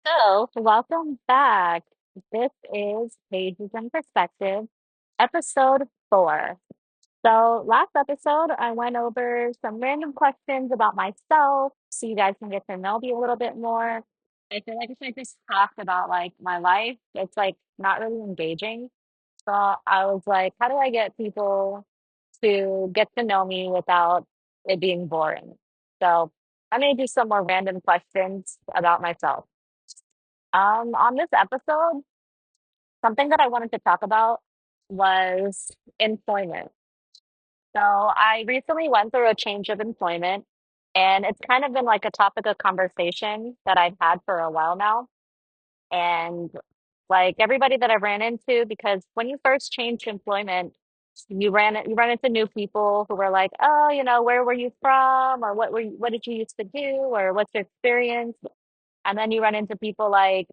So, welcome back. This is Pages and Perspective, episode 4. So, last episode, I went over some random questions about myself so you guys can get to know me a little bit more. I feel like if I just talked about like my life, it's like not really engaging. So, I was like, how do I get people to get to know me without it being boring? So, I may do some more random questions about myself. On this episode, something that I wanted to talk about was employment. So I recently went through a change of employment, and it's kind of been like a topic of conversation that I've had for a while now. And like everybody that I ran into, because when you first change employment, you run into new people who were like, oh, where were you from, or what did you used to do, or what's your experience? And then you run into people like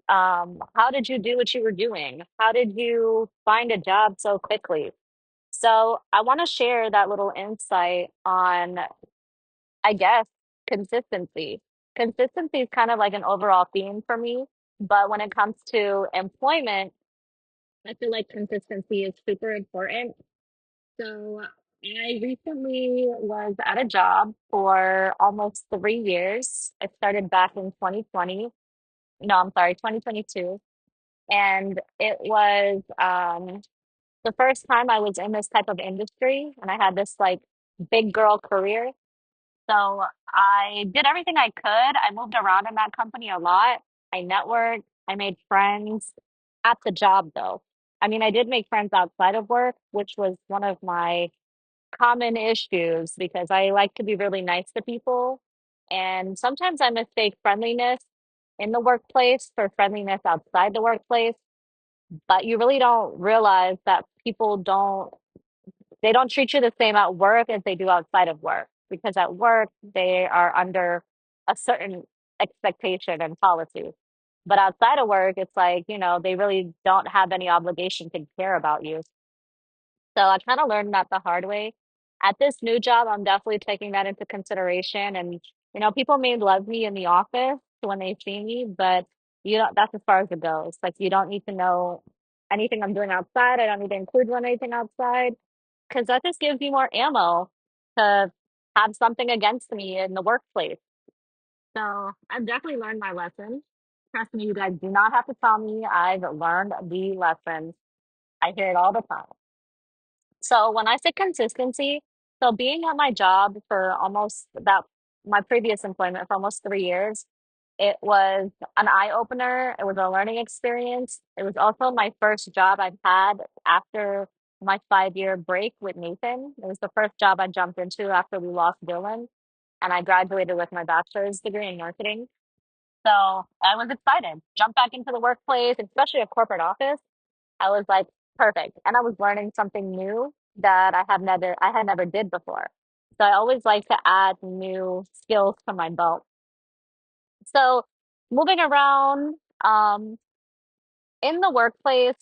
how did you do what you were doing? How did you find a job so quickly? So I want to share that little insight on, I guess, consistency. Consistency is kind of like an overall theme for me, but when it comes to employment, I feel like consistency is super important. So I recently was at a job for almost 3 years. I started back in 2020. No, I'm sorry, 2022. And it was the first time I was in this type of industry, and I had this like big girl career. So I did everything I could. I moved around in that company a lot. I networked, I made friends at the job though. I mean, I did make friends outside of work, which was one of my common issues because I like to be really nice to people. And sometimes I mistake friendliness in the workplace for friendliness outside the workplace, but you really don't realize that they don't treat you the same at work as they do outside of work, because at work they are under a certain expectation and policy, but outside of work it's like they really don't have any obligation to care about you. So I kind of learned that the hard way. At this new job, I'm definitely taking that into consideration. And, people may love me in the office when they see me, but that's as far as it goes. Like, you don't need to know anything I'm doing outside. I don't need to include you on anything outside because that just gives you more ammo to have something against me in the workplace. So I've definitely learned my lesson. Trust me, you guys do not have to tell me. I've learned the lesson. I hear it all the time. So when I say consistency, so being at my job for almost that my previous employment for almost 3 years, it was an eye opener. It was a learning experience. It was also my first job I've had after my 5 year break with Nathan. It was the first job I jumped into after we lost Dylan, and I graduated with my bachelor's degree in marketing. So I was excited. Jump back into the workplace, especially a corporate office. I was like, perfect. And I was learning something new that I had never did before. So I always like to add new skills to my belt. So moving around, in the workplace,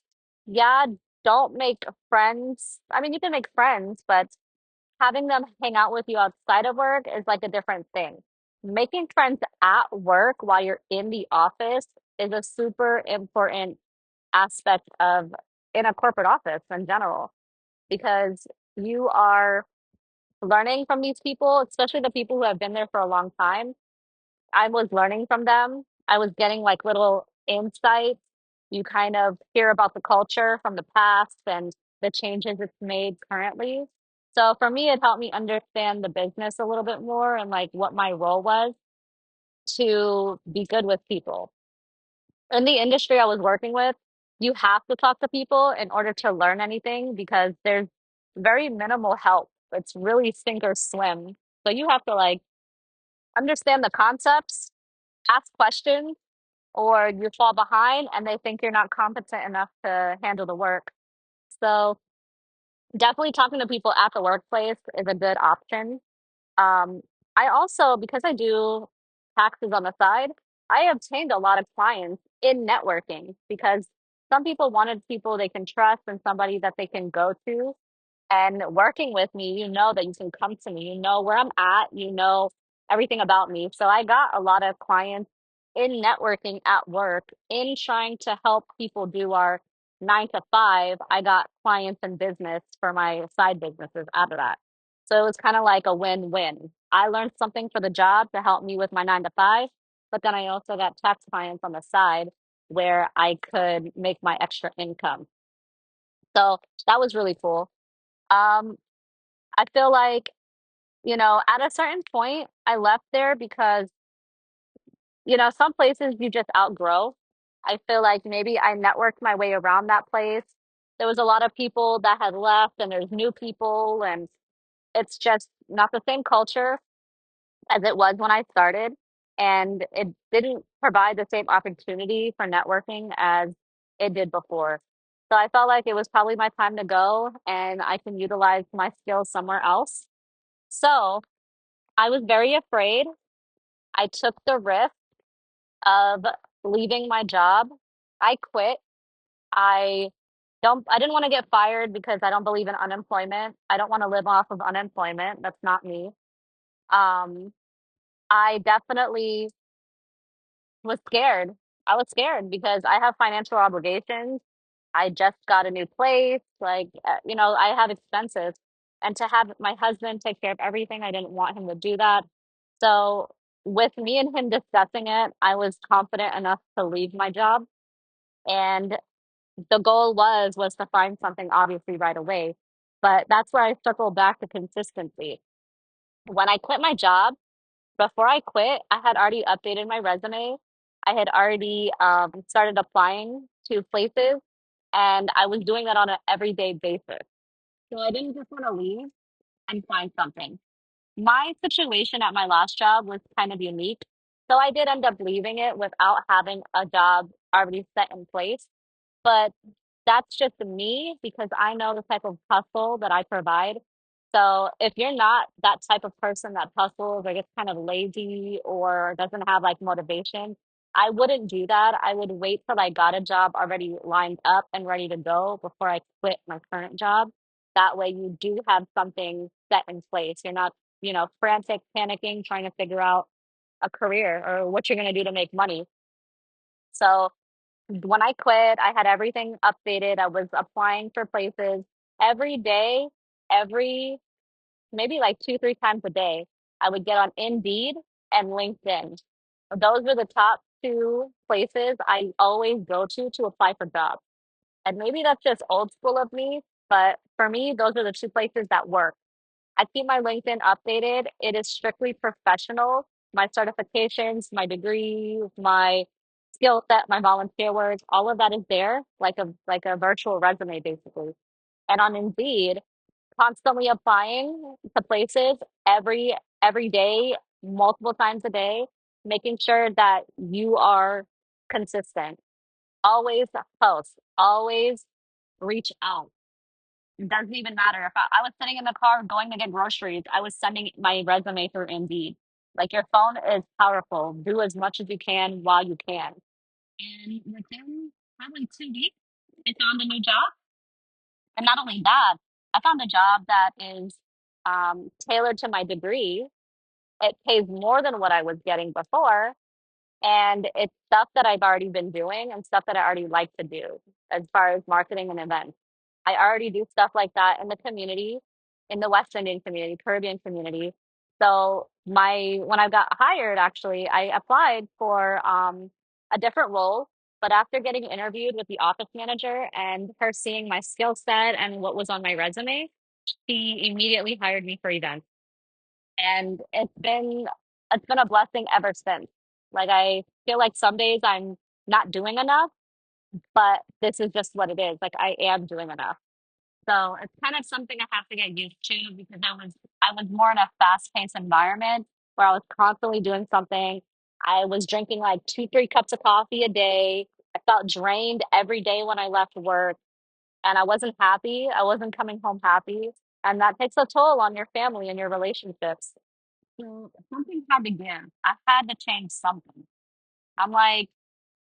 yeah, don't make friends. I mean, you can make friends, but having them hang out with you outside of work is like a different thing. Making friends at work while you're in the office is a super important aspect of in a corporate office in general, because you are learning from these people, especially the people who have been there for a long time. I was learning from them. I was getting like little insights. You kind of hear about the culture from the past and the changes it's made currently. So for me, it helped me understand the business a little bit more and like what my role was to be good with people. In the industry I was working with, you have to talk to people in order to learn anything because there's very minimal help. It's really sink or swim. So you have to like understand the concepts, ask questions, or you fall behind and they think you're not competent enough to handle the work. So definitely talking to people at the workplace is a good option. Um, I also, because I do taxes on the side, I obtained a lot of clients in networking because some people wanted people they can trust and somebody that they can go to. And working with me, you know that you can come to me, you know where I'm at, you know everything about me. So I got a lot of clients in networking at work, in trying to help people do our 9 to 5, I got clients and business for my side businesses out of that. So it was kind of like a win-win. I learned something for the job to help me with my 9 to 5, but then I also got tax clients on the side where I could make my extra income. So that was really cool. Um, I feel like, at a certain point, I left there because, some places you just outgrow. I feel like maybe I networked my way around that place. There was a lot of people that had left, and there's new people, and it's just not the same culture as it was when I started. And it didn't provide the same opportunity for networking as it did before. So I felt like it was probably my time to go and I can utilize my skills somewhere else. So I was very afraid. I took the risk of leaving my job. I quit. I I didn't want to get fired because I don't believe in unemployment. I don't want to live off of unemployment. That's not me. Um, I definitely was scared. I was scared because I have financial obligations. I just got a new place. Like, I have expenses. And to have my husband take care of everything, I didn't want him to do that. So, with me and him discussing it, I was confident enough to leave my job. And the goal was to find something obviously right away. But that's where I circle back to consistency. When I quit my job, before I quit, I had already updated my resume. I had already started applying to places, and I was doing that on an everyday basis. So I didn't just want to leave and find something. My situation at my last job was kind of unique. So I did end up leaving it without having a job already set in place. But that's just me because I know the type of hustle that I provide. So if you're not that type of person that hustles or gets kind of lazy or doesn't have like motivation, I wouldn't do that. I would wait till I got a job already lined up and ready to go before I quit my current job. That way you do have something set in place. You're not, frantic, panicking, trying to figure out a career or what you're going to do to make money. So when I quit, I had everything updated. I was applying for places every day, every maybe like 2, 3 times a day. I would get on Indeed and LinkedIn. Those were the top two places I always go to apply for jobs. And maybe that's just old school of me, but for me, those are the two places that work. I keep my LinkedIn updated. It is strictly professional. My certifications, my degrees, my skill set, my volunteer work, all of that is there, like a virtual resume basically. And on Indeed, constantly applying to places every day, multiple times a day, making sure that you are consistent. Always post, always reach out. It doesn't even matter if I was sitting in the car going to get groceries, I was sending my resume through Indeed. Like your phone is powerful. Do as much as you can while you can. And within probably 2 weeks, I found a new job. And not only that, I found a job that is tailored to my degree. It pays more than what I was getting before. And it's stuff that I've already been doing and stuff that I already like to do as far as marketing and events. I already do stuff like that in the community, in the West Indian community, Caribbean community. So when I got hired, actually, I applied for a different role. But after getting interviewed with the office manager and her seeing my skill set and what was on my resume, she immediately hired me for events. And it's been a blessing ever since. Like I feel like some days I'm not doing enough, but this is just what it is. Like I am doing enough. So it's kind of something I have to get used to because I was more in a fast-paced environment where I was constantly doing something. I was drinking like 2, 3 cups of coffee a day. I felt drained every day when I left work and I wasn't happy. I wasn't coming home happy. And that takes a toll on your family and your relationships. So something had to give. I had to change something. I'm like,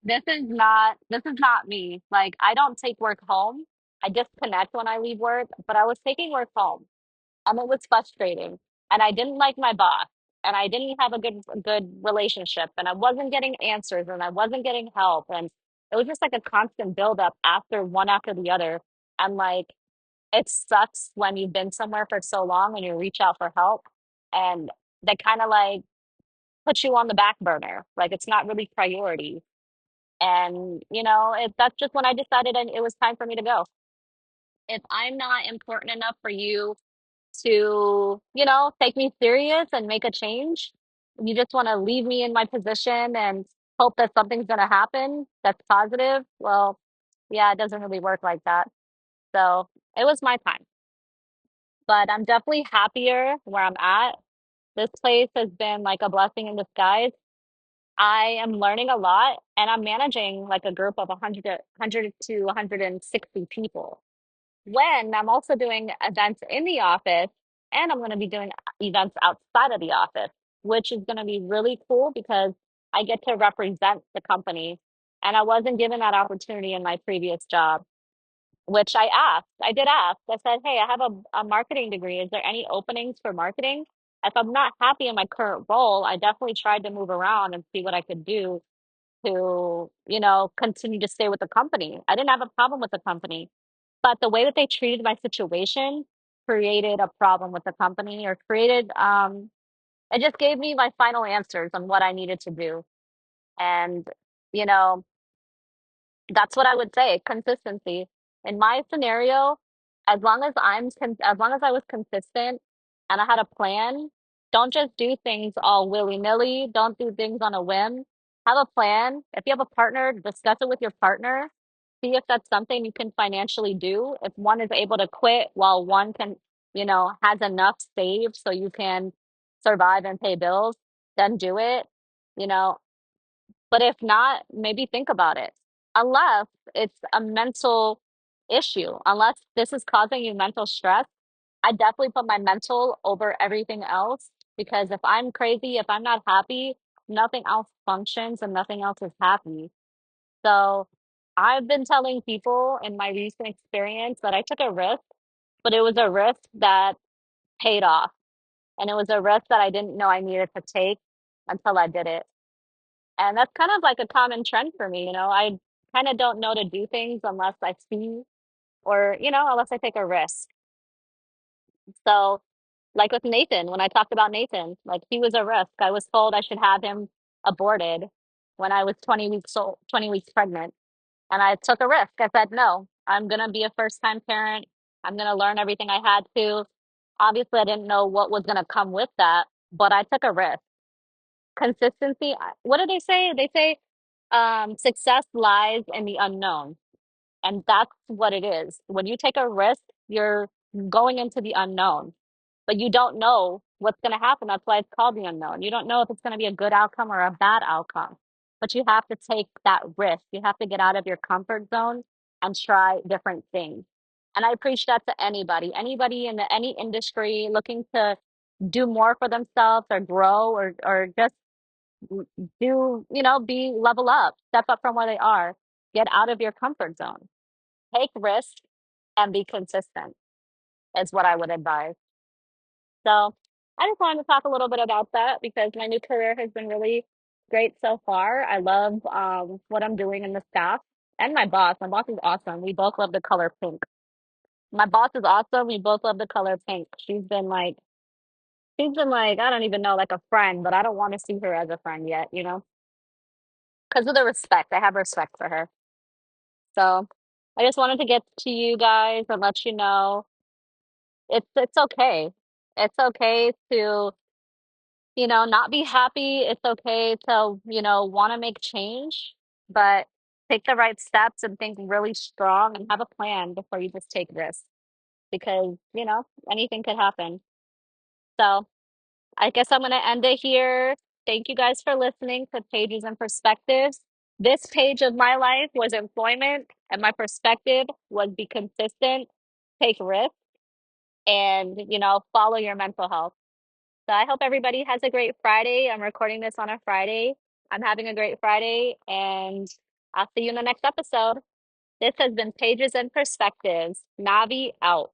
this is not me. Like I don't take work home. I disconnect when I leave work, but I was taking work home and it was frustrating. And I didn't like my boss. and I didn't have a good relationship, and I wasn't getting answers, and I wasn't getting help, and it was just like a constant buildup after the other. And like it sucks when you've been somewhere for so long and you reach out for help, and they kind of like put you on the back burner, like it's not really priority. And that's just when I decided it was time for me to go. If I'm not important enough for you to, take me serious and make a change, you just want to leave me in my position and hope that something's going to happen that's positive. Well, yeah, it doesn't really work like that. So it was my time, but I'm definitely happier where I'm at. This place has been like a blessing in disguise. I am learning a lot, and I'm managing like a group of 100 to 160 people. When I'm also doing events in the office, and I'm going to be doing events outside of the office, which is going to be really cool because I get to represent the company. And I wasn't given that opportunity in my previous job, which I asked. I did ask. I said, hey, I have a marketing degree. Is there any openings for marketing? If I'm not happy in my current role, I definitely tried to move around and see what I could do to, continue to stay with the company. I didn't have a problem with the company, but the way that they treated my situation created a problem with the company, or created it just gave me my final answers on what I needed to do. And, you know, that's what I would say, consistency. In my scenario, as long as I was consistent and I had a plan, don't just do things all willy-nilly. Don't do things on a whim. Have a plan. If you have a partner, discuss it with your partner. See if that's something you can financially do. If one is able to quit while one can, has enough saved so you can survive and pay bills, then do it. You know, but if not, maybe think about it. Unless it's a mental issue, unless this is causing you mental stress, I definitely put my mental over everything else, because if I'm crazy, if I'm not happy, nothing else functions and nothing else is happy. So I've been telling people in my recent experience that I took a risk, but it was a risk that paid off. And it was a risk that I didn't know I needed to take until I did it. And that's kind of like a common trend for me. I kind of don't know to do things unless I see, or, unless I take a risk. So, like with Nathan, when I talked about Nathan, like he was a risk. I was told I should have him aborted when I was 20 weeks pregnant. And I took a risk. I said, no, I'm going to be a first time parent. I'm going to learn everything I had to. Obviously, I didn't know what was going to come with that, but I took a risk. Consistency. What do they say? They say success lies in the unknown. And that's what it is. When you take a risk, you're going into the unknown, but you don't know what's going to happen. That's why it's called the unknown. You don't know if it's going to be a good outcome or a bad outcome, but you have to take that risk. You have to get out of your comfort zone and try different things. And I preach that to anybody in any industry looking to do more for themselves, or grow, or just do, be level up, step up from where they are, get out of your comfort zone, take risks, and be consistent is what I would advise. So I just wanted to talk a little bit about that because my new career has been really great so far. I love what I'm doing in the staff, and my boss. My boss is awesome. We both love the color pink. My boss is awesome. We both love the color pink. She's been like, I don't even know, like a friend, but I don't want to see her as a friend yet, because of the respect. I have respect for her. So I just wanted to get to you guys and let you know it's okay. It's okay to, not be happy. It's okay to, want to make change, but take the right steps and think really strong and have a plan before you just take risks, because, anything could happen. So I guess I'm going to end it here. Thank you guys for listening to Pages and Perspectives. This page of my life was employment, and my perspective was be consistent, take risks, and, follow your mental health. So I hope everybody has a great Friday. I'm recording this on a Friday. I'm having a great Friday, and I'll see you in the next episode. This has been Pages and Perspectives. Navi out.